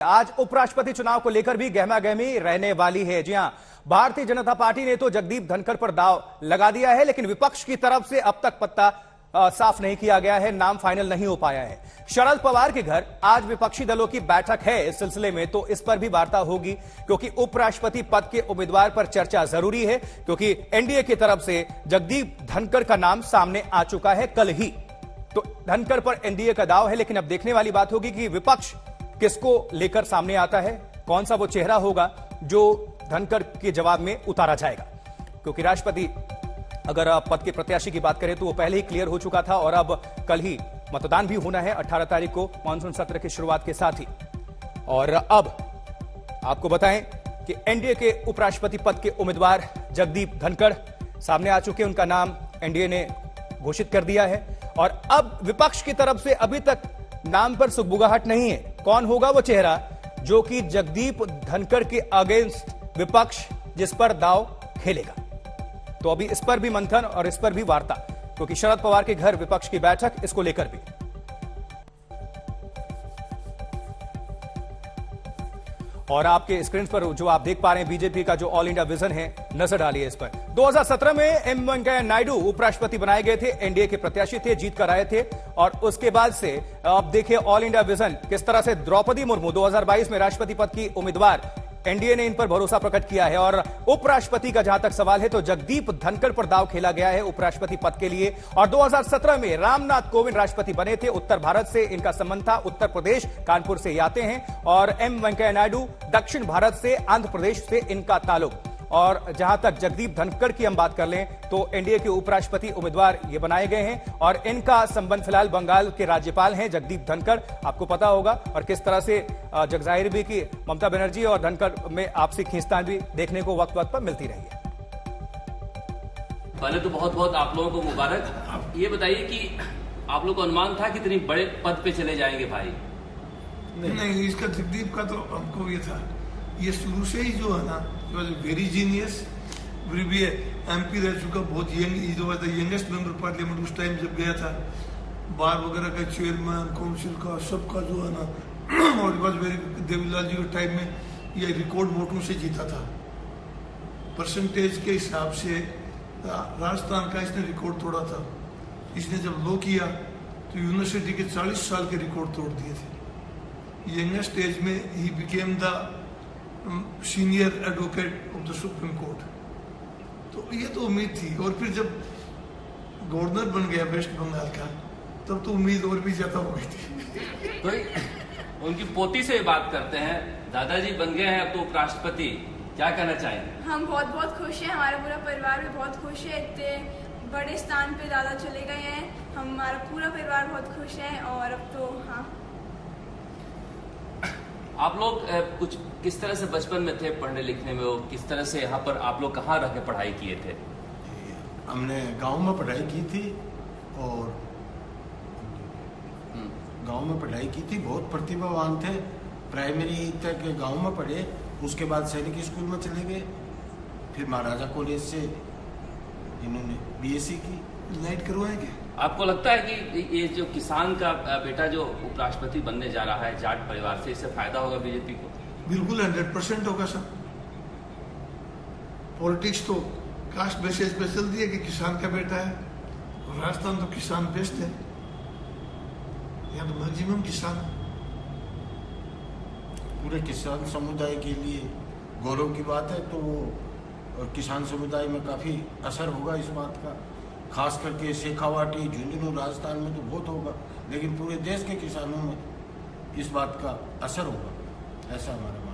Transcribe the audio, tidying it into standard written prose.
आज उपराष्ट्रपति चुनाव को लेकर भी गहमागहमी रहने वाली है। जी हां, भारतीय जनता पार्टी ने तो जगदीप धनखड़ पर दांव लगा दिया है, लेकिन विपक्ष की तरफ से अब तक पत्ता साफ नहीं किया गया है, नाम फाइनल नहीं हो पाया है। शरद पवार के घर आज विपक्षी दलों की बैठक है। इस सिलसिले में तो इस पर भी वार्ता होगी, क्योंकि उपराष्ट्रपति पद के उम्मीदवार पर चर्चा जरूरी है, क्योंकि एनडीए की तरफ से जगदीप धनखड़ का नाम सामने आ चुका है कल ही। तो धनखड़ पर एनडीए का दाव है, लेकिन अब देखने वाली बात होगी कि विपक्ष किसको लेकर सामने आता है, कौन सा वो चेहरा होगा जो धनखड़ के जवाब में उतारा जाएगा। क्योंकि राष्ट्रपति अगर पद के प्रत्याशी की बात करें तो वो पहले ही क्लियर हो चुका था और अब कल ही मतदान भी होना है 18 तारीख को मानसून सत्र की शुरुआत के साथ ही। और अब आपको बताएं कि एनडीए के उपराष्ट्रपति पद के उम्मीदवार जगदीप धनखड़ सामने आ चुके हैं। उनका नाम एनडीए ने घोषित कर दिया है और अब विपक्ष की तरफ से अभी तक नाम पर सुगबुगाहट नहीं है। कौन होगा वो चेहरा जो कि जगदीप धनखड़ के अगेंस्ट विपक्ष जिस पर दांव खेलेगा। तो अभी इस पर भी मंथन और इस पर भी वार्ता, क्योंकि शरद पवार के घर विपक्ष की बैठक, इसको लेकर भी। और आपके स्क्रीन पर जो आप देख पा रहे हैं बीजेपी का जो ऑल इंडिया विजन है, नजर डालिए इस पर। 2017 में एम वेंकैया नायडू उपराष्ट्रपति बनाए गए थे, एनडीए के प्रत्याशी थे, जीत कर आए थे। और उसके बाद से अब देखिए ऑल इंडिया विजन किस तरह से द्रौपदी मुर्मू 2022 में राष्ट्रपति पद की उम्मीदवार, एनडीए ने इन पर भरोसा प्रकट किया है। और उपराष्ट्रपति का जहां तक सवाल है तो जगदीप धनखड़ पर दांव खेला गया है उपराष्ट्रपति पद के लिए। और 2017 में रामनाथ कोविंद राष्ट्रपति बने थे, उत्तर भारत से इनका संबंध था, उत्तर प्रदेश कानपुर से आते हैं। और एम वेंकैया नायडू दक्षिण भारत से, आंध्र प्रदेश से इनका ताल्लुक। और जहां तक जगदीप धनखड़ की हम बात कर लें तो एनडीए के उपराष्ट्रपति उम्मीदवार ये बनाए गए हैं और इनका संबंध फिलहाल बंगाल के राज्यपाल हैं जगदीप धनखड़, आपको पता होगा। और किस तरह से जगजाहिर भी कि ममता बनर्जी और धनखड़ में आपसी खींचतान भी देखने को वक्त वक्त पर मिलती रही है। पहले तो बहुत बहुत आप लोगों को मुबारक। ये बताइए कि आप लोग को अनुमान था कि इतनी बड़े पद पे चले जाएंगे भाई? नहीं, इसका जगदीप का तो हमको ये था, ये शुरू से ही जो है ना, वेरी जीनियस, भी एमपी रह चुका, बहुत यंग, यंगेस्ट मेंबर पार्लियामेंट उस टाइम जब गया था, बार वगैरह का चेयरमैन, काउंसिल का, सबका जो है ना। और देवीलाल जी के टाइम में ये रिकॉर्ड वोटों से जीता था, परसेंटेज के हिसाब से राजस्थान का इसने रिकॉर्ड तोड़ा था। इसने जब लो किया तो यूनिवर्सिटी के 40 साल के रिकॉर्ड तोड़ दिए थे। यंगेस्ट एज में he became the senior advocate of the supreme court. तो ये तो उम्मीद थी। और फिर जब गवर्नर बन गया वेस्ट बंगाल का, तब तो उम्मीद और भी ज्यादा हो गई थी। तो उनकी पोती से बात करते हैं, दादाजी बन गए हैं अब तो उपराष्ट्रपति, क्या कहना चाहेंगे? हम बहुत बहुत खुश हैं, हमारा पूरा परिवार भी बहुत खुश है। इतने बड़े स्थान पे दादा चले गए हैं, हमारा पूरा परिवार बहुत खुश है। और अब तो हाँ, आप लोग कुछ किस तरह से बचपन में थे पढ़ने लिखने में, वो किस तरह से यहाँ पर आप लोग कहाँ रह के पढ़ाई किए थे? हमने गांव में पढ़ाई की थी और गांव में पढ़ाई की थी, बहुत प्रतिभावान थे। प्राइमरी तक गांव में पढ़े, उसके बाद सैनिक स्कूल में चले गए, फिर महाराजा कॉलेज से इन्होंने बीएससी की। लाइट करवाएंगे। आपको लगता है कि ये जो किसान का बेटा जो उपराष्ट्रपति बनने जा रहा है जाट परिवार से, इससे फायदा होगा बीजेपी को? बिल्कुल 100% होगा सर। पॉलिटिक्स तो कास्ट बेसिस पे चलती है कि किसान का बेटा है, और राजस्थान तो किसान बेस्ट है, यहाँ तो मैक्सिमम किसान। पूरे किसान समुदाय के लिए गौरव की बात है। तो वो किसान समुदाय में काफ़ी असर होगा इस बात का, खास करके शेखावाटी, झुंझुनू, राजस्थान में तो बहुत होगा, लेकिन पूरे देश के किसानों में इस बात का असर होगा, ऐसा हमारा